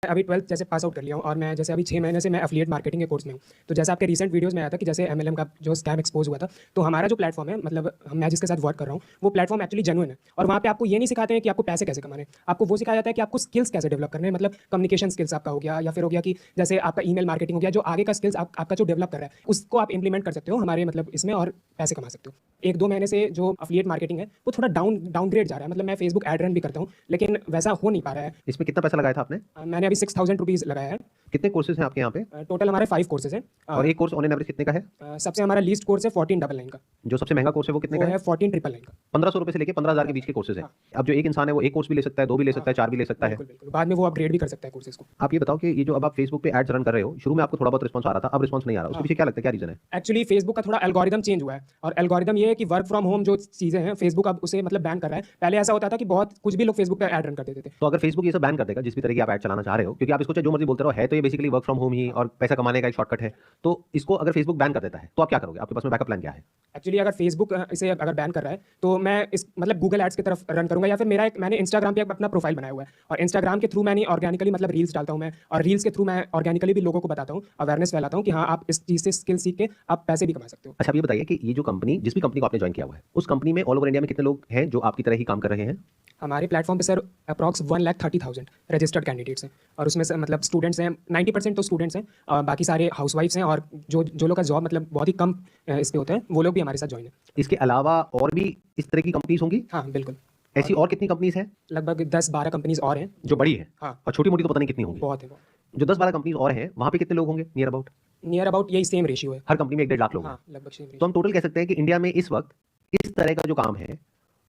अभी 12th जैसे pass out कर लिया हूँ और मैं जैसे अभी 6 महीने से मैं एफिलिएट मार्केटिंग के कोर्स में हूँ। तो जैसे आपके रीसेंट वीडियोस में आया था कि जैसे एमएलएम का जो स्कैम एक्सपोज हुआ था, तो हमारा जो प्लेटफॉर्म है मतलब मैं जिसके साथ वर्क कर रहा हूँ वो प्लेटफॉर्म एक्चुअली जेन्युइन है। और वहाँ पे आपको ये नहीं सिखाते हैं कि आपको पैसे कैसे कमाने हैं, आपको वो सिखाया जाता है कि आपको स्किल्स कैसे डेवलप करने हैं, मतलब कम्युनिकेशन स्किल्स आपका हो गया या फिर हो गया कि जैसे आपका ईमेल मार्केटिंग हो गया, जो आगे का स्किल्स आपका जो डेवलप कर रहा है उसको आप इंप्लीमेंट कर सकते हो हमारे मतलब इसमें और पैसे कमा सकते हो। 1-2 महीने से जो एफिलिएट मार्केटिंग है वो थोड़ा डाउनग्रेड जा रहा है, मतलब मैं फेसबुक एड रन भी करता हूँ लेकिन वैसा हो नहीं पा रहा है। इसमें कितना पैसा लगाया था आपने? मैंने अभी 6,000 रुपीज़ लगाया है। कितने कोर्सेज हैं आपके यहाँ पे? टोटल हमारे 5 कोर्सेज हैं। और एक कोर्स ऑन एन एवरेज कितने का है? सबसे हमारा लीस्ट कोर्स है 1499 का। जो सबसे महंगा कोर्स है वो कितने वो का है? है 1499 का। 1500 रुपए से लेके 15,000 के बीच के कोर्सेज हैं। हाँ। अब जो एक इंसान है वो एक कोर्स भी ले सकता है, 2 भी ले सकता है, 4 भी ले सकता है। बिल्कुल बिल्कुल, बाद में वो अपग्रेड भी कर सकता है कोर्सेज को। आप ये बताओ कि ये जो अब आप फेसबुक पे एड्स रन कर रहे हो, शुरू में आपको थोड़ा बहुत रिस्पांस आ रहा था, अब रिस्पांस नहीं आ रहा, उसके पीछे क्या लगता है, क्या रीजन है? एक्चुअली फेसबुक का थोड़ा एल्गोरिदम चेंज हुआ है और एल्गोरिदम ये है कि वर्क फ्रॉम होम जो चीज़ें हैं फेसबुक अब उसे मतलब बैन कर रहा है। पहले ऐसा होता था कि बहुत कुछ भी लोग फेसबुक पे ऐड रन कर देते थे। तो अगर फेसबुक ये सब बैन कर देगा, जिस भी तरह की आप ऐड चलाना चाह रहे हो, क्योंकि आप इसको चाहे जो मर्जी बोलते रहो, है तो ये बेसिकली वर्क फ्रॉम होम ही और पैसा कमाने का एक शॉर्टकट है, तो इसको अगर फेसबुक बैन कर देता है तो आप क्या करोगे? आपके पास में बैकअप प्लान क्या है? एक्चुअली अगर फेसबुक इसे अगर बैन कर रहा है तो मैं इस मतलब गूगल एड्स की तरफ रन करूंगा, या फिर मैंने इंस्टाग्राम पे अपना प्रोफाइल बनाया हुआ है और इंस्टाग्राम के थ्रू मैंने ऑर्गेनिकली मतलब रील्स डालता हूँ मैं, और रील्स के थ्रू मैं ऑर्गेनिकली भी लोगों को बताता हूँ, अवेयरनेस फैलाता हूँ कि हाँ आप इस चीज़ से स्किल सीख के आप पैसे भी कमा सकते हो। अच्छा, आप ये बताइए कि ये जो कंपनी, जिस भी कंपनी को आपने ज्वाइन किया हुआ है, उस कंपनी में ऑल ओवर इंडिया में कितने लोग हैं जो आपकी तरह ही काम कर रहे हैं? हमारे प्लेटफॉर्म पे सर अप्रॉक्स 1,30,000 रजिस्टर्ड कैंडिडेट्स हैं और उसमें से मतलब स्टूडेंट्स हैं 90% तो स्टूडेंट्स हैं और बाकी सारे हाउसवाइफ्स हैं, और जो लोग का जॉब मतलब बहुत ही कम इस पे होते हैं वो लोग भी हमारे साथ ज्वाइन है। इसके अलावा और भी इस तरह की कंपनीज होंगी? हाँ बिल्कुल। ऐसी और कितनी कंपनीज हैं लगभग 10-12 कंपनीज और हैं जो बड़ी है? हाँ। और छोटी मोटी तो पता नहीं कितनी होंगी। बहुत है। जो 10-12 कंपनीज और हैं वहां पे कितने लोग होंगे नियर अबाउट? नियर अबाउट यही सेम रेशियो है। हर कंपनी में 1-1.5 लाख लोग हैं। हाँ लगभग सेम तो रेशियो। हम टोटल कह सकते हैं कि इंडिया में इस वक्त इस तरह का जो काम है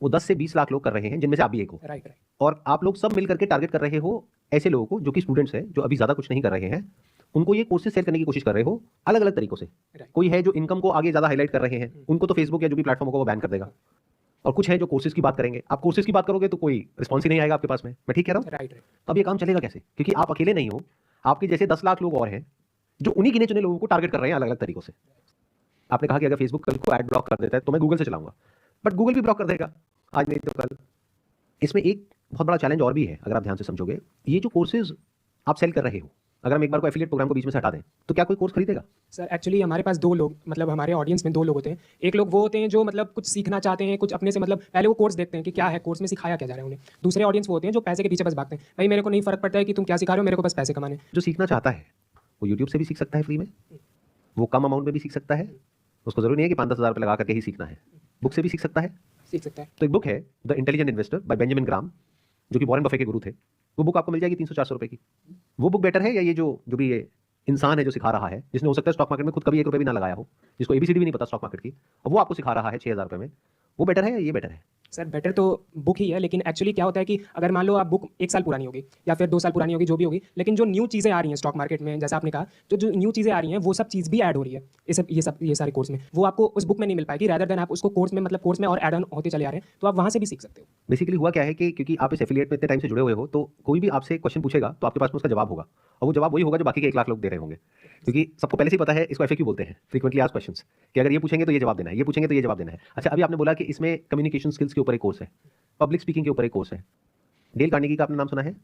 वो 10 से 20 लाख लोग कर रहे हैं, जिनमें से आप भी एक हो। Right right. और आप लोग सब मिलकर के टारगेट कर रहे हो ऐसे लोगों को जो कि स्टूडेंट्स हैं, जो अभी ज्यादा कुछ नहीं कर रहे हैं, उनको ये कोर्सेज सेल करने की कोशिश कर रहे हो अलग अलग तरीकों से। कोई है जो इनकम को आगे ज्यादा हाईलाइट कर रहे हैं, उनको तो फेसबुक या जो भी प्लेटफॉर्म होगा वो बैन कर देगा, और कुछ है जो कोर्सेज की बात करेंगे। आप कोर्सेज की बात करोगे तो कोई रिस्पॉन्स ही नहीं आएगा आपके पास में। मैं ठीक कह रहा हूँ? Right right. तो अब ये काम चलेगा कैसे? क्योंकि आप अकेले नहीं हो, आपके जैसे 10 लाख लोग और हैं जो उन्हीं गिने चुने लोगों को टारगेट कर रहे हैं अलग अलग तरीकों से। आपने कहा कि अगर फेसबुक कल को ऐड ब्लॉक कर देता है तो मैं गूगल से चलाऊंगा, बट गूगल भी ब्लॉक कर देगा आज नहीं तो कल। इसमें एक बहुत बड़ा चैलेंज और भी है, अगर आप ध्यान से समझोगे। ये जो कोर्सेज आप सेल कर रहे हो, अगर हम एक बार को एफिलिएट प्रोग्राम को बीच में से हटा दें तो क्या कोई कोर्स खरीदेगा? सर एक्चुअली हमारे पास 2 लोग मतलब हमारे ऑडियंस में 2 लोग होते हैं। एक लोग वो होते हैं जो मतलब कुछ सीखना चाहते हैं, कुछ अपने से मतलब पहले वो कोर्स देखते हैं कि क्या है कोर्स में सिखाया क्या जा रहा है उन्हें। दूसरे ऑडियंस वो होते हैं जो पैसे के पीछे बस भागते हैं, भाई मेरे को नहीं फर्क पड़ता है कि तुम क्या सिखा रहे हो, मेरे को बस पैसे कमाने हैं। जो सीखना चाहता है वो यूट्यूब से भी सीख सकता है फ्री में, वो कम अमाउंट में भी सीख सकता है, उसको जरूरी नहीं है कि 5-10 हज़ार रुपये लगा करके ही सीखना है, बुक से भी सीख सकता है। सीख सकता है। तो एक बुक है the intelligent investor by Benjamin Graham, जो कि वॉरेन बफे के गुरु थे। वो बुक आपको मिल जाएगी 300-400 रुपए की। वो बुक बेटर है या ये जो भी ये इंसान है जो सिखा रहा है, जिसने हो सकता है स्टॉक मार्केट में खुद कभी 1 रुपए भी ना लगाया हो, जिसको एबीसीडी भी नहीं पता स्टॉक मार्केट की, और वो आपको सिखा रहा है 6,000 रुपए में, वो बेटर है या ये बेटर है? सर बेटर तो बुक ही है, लेकिन एक्चुअली क्या होता है कि अगर मान लो आप बुक 1 साल पुरानी होगी या फिर 2 साल पुरानी होगी जो भी होगी, लेकिन जो न्यू चीज़ें आ रही हैं स्टॉक मार्केट में, जैसा आपने कहा जो न्यू चीज़ें आ रही हैं वो सब चीज़ भी ऐड हो रही है ये सारे कोर्स में, वो आपको उस बुक में नहीं मिल पाएगी। रैदर देन आप उसको कोर्स में मतलब कोर्स में और ऐड ऑन होते चले आ रहे हैं, तो आप वहाँ से भी सीख सकते हो। बेसिकली हुआ क्या है कि क्योंकि आप इस एफिलिएट में इतने टाइम से जुड़े हुए हो, तो कोई भी आपसे क्वेश्चन पूछेगा तो आपके पास में उसका जवाब होगा, और वो जवाब वही होगा जो बाकी के 1 लाख लोग दे रहे होंगे, क्योंकि सबको पहले से ही पता है। इसको एफएक्यू बोलते हैं, फ्रीक्वेंटली आस्क्ड क्वेश्चंस, कि अगर ये पूछेंगे तो ये जवाब देना है, ये पूछेंगे तो ये जवाब देना है। अच्छा, अभी आपने बोला कि इसमें कम्युनिकेशन स्किल्स के ऊपर एक कोर्स है, पब्लिक स्पीकिंग के ऊपर एक कोर्स है। डेल कार्नेगी का आपने नाम सुना है?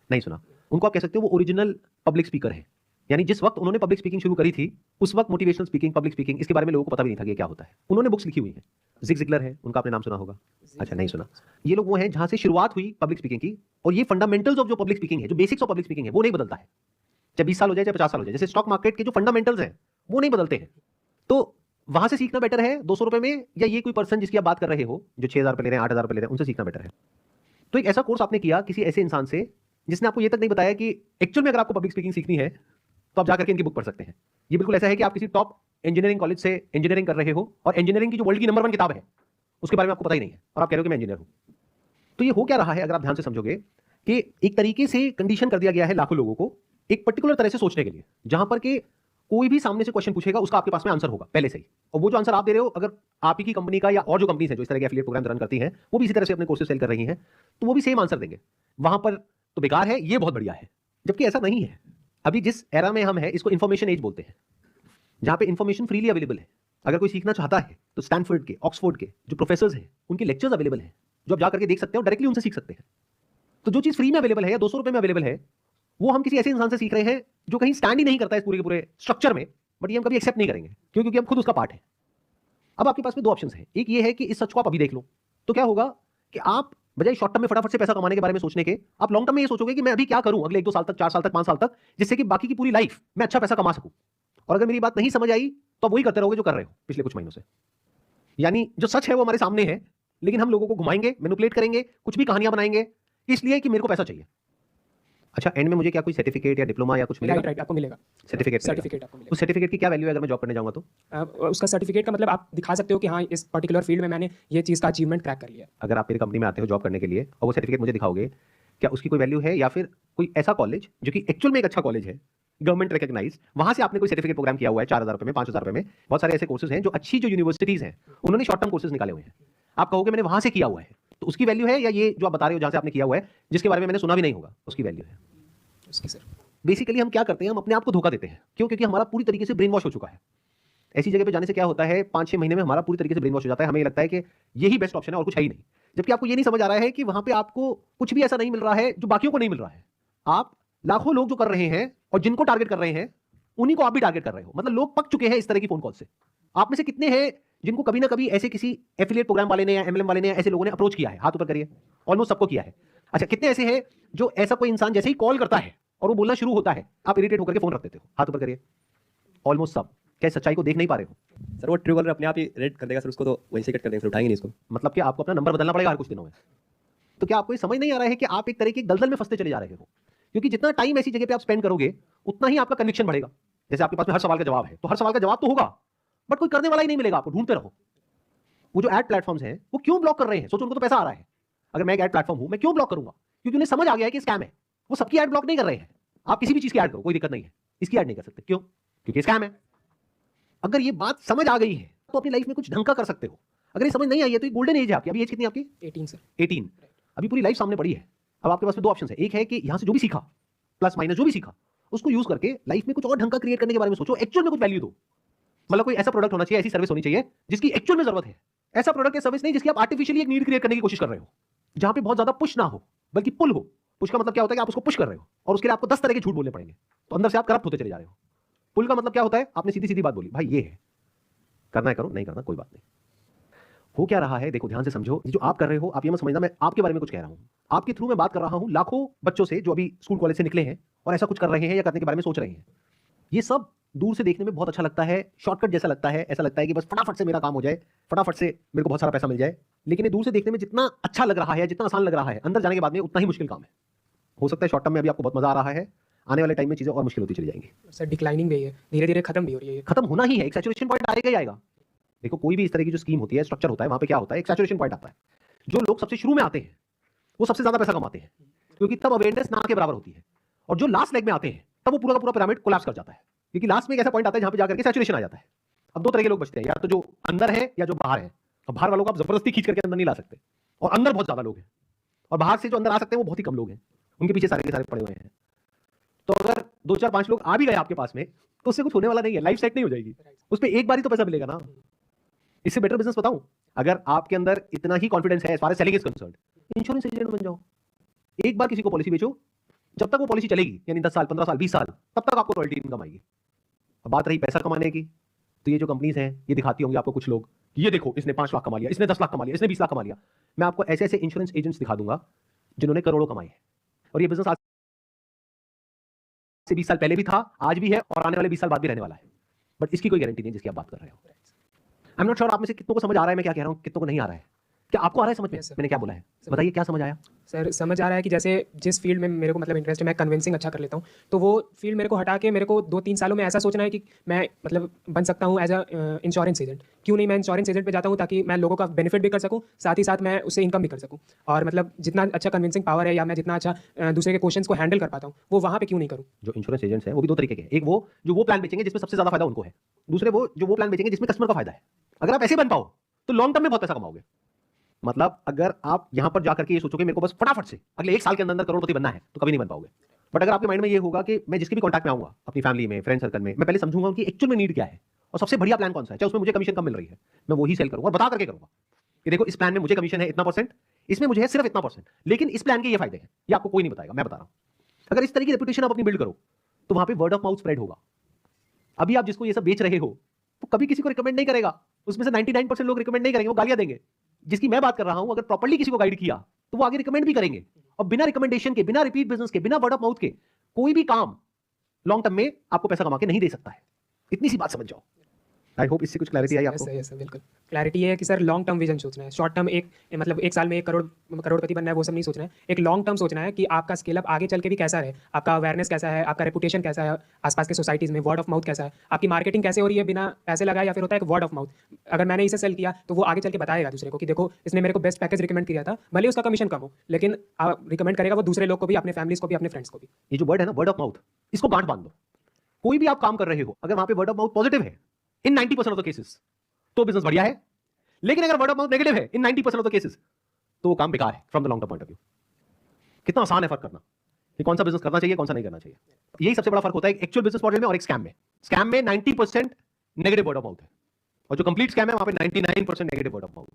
नहीं सुना? उनको आप कह सकते हो वो ओरिजिनल पब्लिक स्पीकर है, यानी जिस वक्त उन्होंने पब्लिक स्पीकिंग शुरू करी थी उस वक्त मोटिवेशनल स्पीकिंग, पब्लिक स्पीकिंग, इसके बारे में लोगों को पता भी नहीं था कि क्या होता है। उन्होंने बुक्स लिखी हुई हैं। जिग जिगलर है, उनका आपने नाम सुना होगा? अच्छा, नहीं सुना? ये लोग वो हैं जहां से शुरुआत हुई पब्लिक स्पीकिंग की, और ये फंडामेंटल्स ऑफ जो पब्लिक स्पीकिंग है, जो बेसिक्स ऑफ पब्लिक स्पीकिंग है, वो नहीं बदलता है। चाहे 20 साल हो जाए, चाहे 50 साल हो जाए, जैसे स्टॉक मार्केट के जो फंडामेंटल्स हैं वो नहीं बदलते हैं। तो वहां से सीखना बेटर है 200 रुपए में, या ये कोई पर्सन जिसकी आप बात कर रहे हो जो 6,000 रुपए ले रहे हैं, 8,000 रुपए ले रहे हैं, उनसे सीखना बेटर है? तो एक ऐसा कोर्स आपने किया किसी ऐसे इंसान से जिसने आपको ये तक नहीं बताया कि एक्चुअल में अगर आपको पब्लिक स्पीकिंग सीखनी है तो आप जाकर के इनकी बुक पढ़ सकते हैं। ये बिल्कुल ऐसा है कि आप किसी टॉप इंजीनियरिंग कॉलेज से इंजीनियरिंग कर रहे हो, और इंजीनियरिंग की जो वर्ल्ड की नंबर 1 किताब है उसके बारे में आपको पता ही नहीं है, और आप कह रहे हो कि मैं इंजीनियर हूं। तो ये हो क्या रहा है, अगर आप ध्यान से समझोगे, कि एक तरीके से कंडीशन कर दिया गया है लाखों लोगों को एक पर्टिकुलर तरह से सोचने के लिए, जहां पर कि कोई भी सामने से क्वेश्चन पूछेगा उसका आपके पास में आंसर होगा पहले से ही, और वो जो आंसर आप दे रहे हो, अगर आप ही की कंपनी का या और जो कंपनीज हैं जो इस तरह के एफिलिएट प्रोग्राम रन करती हैं वो भी इसी तरह से अपने कोर्सेज सेल कर रही हैं, तो वो भी सेम आंसर देंगे। वहां पर तो बेकार है, ये बहुत बढ़िया है, जबकि ऐसा नहीं है। अभी जिस एरा में हम हैं इसको इन्फॉर्मेशन एज बोलते हैं, जहां पे इन्फॉर्मेशन फ्रीली अवेलेबल है। अगर कोई सीखना चाहता है तो स्टैनफोर्ड के, ऑक्सफोर्ड के जो प्रोफेसर्स हैं उनके लेक्चर्स अवेलेबल हैं, जो आप जाकर के देख सकते हो, डायरेक्टली उनसे सीख सकते हैं। तो जो चीज फ्री में अवेलेबल है या 200 रुपए में अवेलेबल है, वो हम किसी ऐसे इंसान से सीख रहे हैं जो कहीं स्टैंड ही नहीं करता है इस पूरे के पूरे स्ट्रक्चर में, बट ये हम कभी एक्सेप्ट नहीं करेंगे क्योंकि हम खुद उसका पार्ट है। अब आपके पास में दो ऑप्शंस हैं, एक ये है कि इस सच को आप अभी देख लो, तो क्या होगा कि आप बजाय शॉर्ट टर्म में फटाफट से पैसा कमाने के बारे में सोचने के, आप लॉन्ग टर्म में ये सोचोगे कि मैं अभी क्या करूं अगले 1-2 साल तक, 4 साल तक, 5 साल तक, जिससे कि बाकी की पूरी लाइफ मैं अच्छा पैसा कमा सकूं। और अगर मेरी बात नहीं समझ आई तो आप वही करते रहोगे जो कर रहे हो पिछले कुछ महीनों से। यानी जो सच है वो हमारे सामने है, लेकिन हम लोगों को घुमाएंगे, मैनिपुलेट करेंगे, कुछ भी कहानियां बनाएंगे इसलिए कि मेरे को पैसा चाहिए। अच्छा, एंड में मुझे क्या कोई सर्टिफिकेट या डिप्लोमा या कुछ मिलेगा? राइट, आपको मिलेगा सर्टिफिकेट आपको मिलेगा। उस सर्टिफिकेट की क्या वैल्यू है अगर मैं जॉब करने जाऊंगा तो? उसका सर्टिफिकेट का मतलब आप दिखा सकते हो कि हाँ इस पर्टिकुलर फील्ड में मैंने ये चीज़ का अचीवमेंट क्रैक कर लिया है। अगर आप मेरी कंपनी में आते हो जॉब करने के लिए और वो सर्टिफिकेट मुझे दिखाओगे, क्या उसकी कोई वैल्यू है? या फिर कोई ऐसा कॉलेज जो कि एक्चुअल में एक अच्छा कॉलेज है, गवर्नमेंट रिकॉग्नाइज, वहां से आपने कोई सर्टिफिकेट प्रोग्राम किया हुआ है 4000 रुपए में, 5000 रुपए में, बहुत सारे ऐसे कोर्सेज हैं जो अच्छी जो यूनिवर्सिटीज हैं उन्होंने शॉर्ट टर्म कोर्सेज निकाले हुए हैं, आप कहोगे मैंने वहां से किया हुआ है, तो उसकी वैल्यू है? या ये जो आप बता रहे हो जहां से आपने किया हुआ है, जिसके बारे में मैंने सुना भी नहीं होगा, उसकी वैल्यू है? उसकी सर बेसिकली हम क्या करते हैं, हम अपने आप को धोखा देते हैं। क्यों? क्योंकि हमारा पूरी तरीके से ब्रेन वॉश हो चुका है। ऐसी जगह पे जाने से क्या होता है, 5-6 महीने में हमारा पूरी तरीके से ब्रेन वॉश हो जाता है, हमें लगता है कि यही बेस्ट ऑप्शन है और कुछ है ही नहीं। जबकि आपको ये नहीं समझ आ रहा है कि वहां पे आपको कुछ भी ऐसा नहीं मिल रहा है जो बाकियों को नहीं मिल रहा है। आप लाखों लोग जो कर रहे हैं और जिनको टारगेट कर रहे हैं, उन्हीं को आप भी टारगेट कर रहे हो। मतलब लोग पक चुके हैं इस तरह की फोन कॉल से। आप में से कितने हैं जिनको कभी ना कभी ऐसे किसी एफिलिएट प्रोग्राम वाले ने या एमएलएम वाले ने या ऐसे लोगों ने अप्रोच किया है? हाथ ऊपर करिए। ऑलमोस्ट सबको किया है। अच्छा, कितने ऐसे हैं जो ऐसा कोई इंसान जैसे ही कॉल करता है और वो बोलना शुरू होता है, आप इरिटेट होकर के फोन रख देते हो? हाथ ऊपर करिए। ऑलमोस्ट सब। क्या सच्चाई को देख नहीं पा रहे हो? सर वो ट्रू कॉलर अपने आप ही रेड कर देगा सर उसको, तो वहीं से कट कर देंगे, फिर उठाएंगे नहीं इसको। मतलब कि आपको अपना नंबर बदलना पड़ेगा हर कुछ दिनों में। तो क्या आपको ये समझ नहीं आ रहा है कि आप एक तरह की दलदल में फंसते चले जा रहे हो? क्योंकि जितना टाइम ऐसी जगह पे आप स्पेंड करोगे उतना ही आपका कन्विक्शन बढ़ेगा। जैसे आपके पास में हर सवाल का जवाब है, तो हर सवाल का जवाब तो होगा, बट कोई करने वाला ही नहीं मिलेगा आपको, ढूंढते रहो। वो जो एड प्लेटफॉर्म्स हैं वो क्यों ब्लॉक कर रहे हैं? सोचो, उनको तो पैसा आ रहा है। अगर मैं एक एड प्लेटफॉर्म हूं, मैं क्यों ब्लॉक करूंगा? क्योंकि उन्हें समझ आ गया है कि स्कैम है। वो सबकी एड ब्लॉक नहीं कर रहे हैं। आप किसी भी चीज की एड करो, कोई दिक्कत नहीं है, इसकी एड नहीं कर सकते। क्यों? क्योंकि स्कैम है। अगर ये बात समझ आ गई है तो अपनी लाइफ में कुछ ढंग का कर सकते हो। अगर ये समझ नहीं आई है तो ये गोल्डन एज है आपकी। अभी एज कितनी है आपकी? 18 सर। 18। अभी पूरी लाइफ सामने पड़ी है। अब आपके पास में दो ऑप्शन है। एक है कि यहां से जो भी सीखा, प्लस माइनस जो भी सीखा, उसको यूज करके लाइफ में कुछ और ढंग का क्रिएट करने के बारे में सोचो, एक्चुअल में कुछ वैल्यू दो। मतलब कोई ऐसा प्रोडक्ट होना चाहिए, ऐसी सर्विस होनी चाहिए जिसकी एक्चुअल में जरूरत है। ऐसा प्रोडक्ट या सर्विस नहीं जिसकी आप आर्टिफिशियली एक नीड क्रिएट करने की कोशिश कर रहे हो, जहां पे बहुत ज्यादा पुश ना हो बल्कि पुल हो। पुश का मतलब क्या होता है कि आप उसको पुश कर रहे हो और उसके लिए आपको 10 तरह के झूठ बोलने पड़ेंगे, तो अंदर से आप करप्ट होते चले जा रहे हो। पुल का मतलब क्या होता है? आपने सीधी सीधी बात बोली, भाई ये है, करना है करो, नहीं करना कोई बात नहीं। हो क्या रहा है देखो, ध्यान से समझो। ये जो आप कर रहे हो, आप ये मत समझना मैं आपके बारे में कुछ कह रहा हूं। आपके थ्रू मैं बात कर रहा हूं लाखों बच्चों से जो अभी स्कूल कॉलेज से निकले हैं और ऐसा कुछ कर रहे हैं या करने के बारे में सोच रहे हैं। ये सब दूर से देखने में बहुत अच्छा लगता है, शॉर्टकट जैसा लगता है। ऐसा लगता है कि बस फटाफट से मेरा काम हो जाए, फटाफट से मेरे को बहुत सारा पैसा मिल जाए। लेकिन ये दूर से देखने में जितना अच्छा लग रहा है, जितना आसान लग रहा है, अंदर जाने के बाद में उतना ही मुश्किल काम है। हो सकता है शॉर्ट टर्म में अभी आपको बहुत मजा आ रहा है, आने वाले टाइम में चीजें और मुश्किल होती चली जाएंगी। सर डिक्लाइनिंग भी है, धीरे धीरे खत्म भी हो रही है। खत्म होना ही है, एक सैचुरेशन पॉइंट आएगा ही आएगा। देखो, कोई भी इस तरह की जो स्कीम होती है, स्ट्रक्चर होता है, वहां पे क्या होता है, एक सैचुरेशन पॉइंट आता है। जो लोग सबसे शुरू में आते हैं वो सबसे ज्यादा पैसा कमाते हैं, क्योंकि तब अवेयरनेस ना के बराबर होती है। और जो लास्ट लेग में आते हैं तब वो पूरा का पूरा पिरामिड कोलैप्स कर जाता है, क्योंकि लास्ट में एक ऐसा पॉइंट आता है जहां पे जाकर के सैचुरेशन आ जाता है। अब दो तरह के लोग बचते हैं, या तो जो अंदर है या जो बाहर है। अब बाहर वालों को आप जबरदस्ती खींच करके अंदर नहीं ला सकते, और अंदर बहुत ज्यादा लोग हैं, और बाहर से जो अंदर आ सकते हैं वो बहुत ही कम लोग हैं, उनके पीछे सारे के सारे पड़े हुए हैं। तो अगर 2-4-5 लोग आ भी गए आपके पास में तो उससे कुछ होने वाला नहीं है, लाइफ सेट नहीं हो जाएगी, उस पर एक बार ही तो पैसा मिलेगा ना। इससे बेटर बिजनेस बताऊं, अगर आपके अंदर इतना ही कॉन्फिडेंस है as far as selling is concerned, insurance agent बन जाओ। एक बार किसी को पॉलिसी बेचो, जब तक वो पॉलिसी चलेगी, यानी 10 साल, 15 साल, 20 साल, तब तक आपको रॉयल्टी इनकम आएगी। अब बात रही पैसा कमाने की, तो ये जो कंपनीज हैं ये दिखाती होंगी आपको कुछ लोग, ये देखो इसने 5 लाख कमा लिया, इसने 10 लाख कमा लिया, इसने 20 लाख कमा लिया। मैं आपको ऐसे ऐसे इंश्योरेंस एजेंट्स दिखा दूंगा जिन्होंने करोड़ों कमाए हैं, और ये बिजनेस आज से 20 साल पहले भी था, आज भी है, और आने वाले 20 साल बाद भी रहने वाला है। बट इसकी कोई गारंटी नहीं जिसकी आप बात कर रहे हो। आई एम नॉट श्योर आप में से कितनों को समझ आ रहा है मैं क्या कह रहा हूं, कितनों को नहीं आ रहा है। क्या आपको आ रहा है समझ में मैंने क्या बोला है? बताइए क्या समझ आया? सर समझ आ रहा है कि जैसे जिस फील्ड में मेरे को मतलब इंटरेस्ट है, मैं कन्विंसिंग अच्छा कर लेता हूँ, तो वो फील्ड मेरे को हटा के मेरे को 2-3 सालों में ऐसा सोचना है कि मैं मतलब बन सकता हूँ एज अ इंश्योरेंस एजेंट। क्यों नहीं मैं इंश्योरेंस एजेंट पे जाता हूँ, ताकि मैं लोगों का बेनिफिट भी कर सकूँ, साथ ही साथ मैं उससे इनकम भी कर सकूँ। और मतलब जितना अच्छा कन्विंसिंग पावर है, या मैं जितना अच्छा दूसरे के क्वेश्चंस को हैंडल कर पाता हूँ, वो वहाँ पे क्यों नहीं करूँ। जो इंश्योरेंस एजेंट्स हैं वो भी दो तरीके के हैं। एक वो जो वो प्लान बेचेंगे जिसमें सबसे ज्यादा फायदा उनको है, दूसरे वो जो वो प्लान बेचेंगे जिसमें कस्टमर का फायदा है। अगर आप ऐसे बन पाओ तो लॉन्ग टर्म में बहुत पैसा कमाओगे। मतलब अगर आप यहां पर जाकर के ये सोचोगे मेरे को बस फटाफट से अगले 1 साल के अंदर करोड़पति बनना है, तो कभी नहीं बन पाओगे। बट अगर आपके माइंड में ये होगा कि मैं जिसके भी कॉन्टैक्ट में आऊंगा, अपनी फैमिली में, फ्रेंड सर्कल में, मैं पहले समझूंगा उनकी एक्चुअल में नीड क्या है और सबसे बढ़िया प्लान कौन सा है, चाहे उसमें मुझे कमीशन कम मिल रही है, मैं वही सेल करूंगा और बता करके करूंगा कि देखो इस प्लान में मुझे कमीशन है इतना %, इसमें मुझे है सिर्फ इतना %, लेकिन इस प्लान के ये फायदे हैं, ये आपको कोई नहीं बताएगा, मैं बता रहा हूं। अगर इस तरह की रेपुटेशन आप अपनी बिल्ड करो तो वहां पे वर्ड ऑफ माउथ स्प्रेड होगा। अभी आप जिसको ये सब बेच रहे हो वो कभी किसी को रिकमेंड नहीं करेगा, उसमें से 99% लोग रिकमेंड नहीं करेंगे, वो गालियां देंगे। जिसकी मैं बात कर रहा हूं, अगर प्रॉपर्ली किसी को गाइड किया तो वो आगे रिकमेंड भी करेंगे। और बिना रिकमेंडेशन के, बिना रिपीट बिजनेस के, बिना वर्ड ऑफ माउथ के कोई भी काम लॉन्ग टर्म में आपको पैसा कमा के नहीं दे सकता है। इतनी सी बात समझ जाओ। आई होप इससे कुछ क्लैरिटी आई आपको। यस सर, बिल्कुल क्लैरिटी है कि सर लॉन्ग टर्म विजन सोचना है। शॉर्ट टर्म एक मतलब एक साल में 1 करोड़पति बनना है वो सब नहीं सोचना है। एक लॉन्ग टर्म सोचना है कि आपका स्केल अप आगे चल के भी कैसा रहे, आपका अवेयरनेस कैसा है, आपका रेपुटेशन कैसा है आसपास के सोसाइटीज़ में, वर्ड ऑफ माउथ कैसा है, आपकी मार्केटिंग कैसे हो रही है बिना पैसे लगाए, या फिर होता है वर्ड ऑफ माउथ। अगर मैंने इसे सेल किया तो वो आगे चल के बताएगा दूसरे को कि देखो इसने मेरे को बेस्ट पैकेज रिकमेंड किया था, भले उसका कमीशन कम हो, लेकिन रिकमेंड करेगा वो दूसरे लोग को भी, अपने फैमिलीज को भी, अपने फ्रेंड्स को भी। ये जो वर्ड है ना, वर्ड ऑफ माउथ, इसको गांठ बांध दो। कोई भी आप काम कर रहे हो, अगर वहां पे वर्ड ऑफ माउथ पॉजिटिव है इन 90% ऑफ द केसेस तो बिजनेस बढ़िया है। लेकिन अगर वर्ड ऑफ माउथ नेगेटिव है इन 90% ऑफ द केसेस तो वो काम बेकार है from the long term point of view. कितना आसान है फर्क करना कि कौन सा बिजनेस करना चाहिए, कौन सा नहीं करना चाहिए। यही सबसे बड़ा फर्क होता है एक एक्चुअल बिजनेस मॉडल में और एक स्कैम में। स्कैम में 90% नेगेटिव वर्ड ऑफ माउथ है और जो कंप्लीट स्कैम है वहां पे 99% नेगेटिव वर्ड ऑफ माउथ।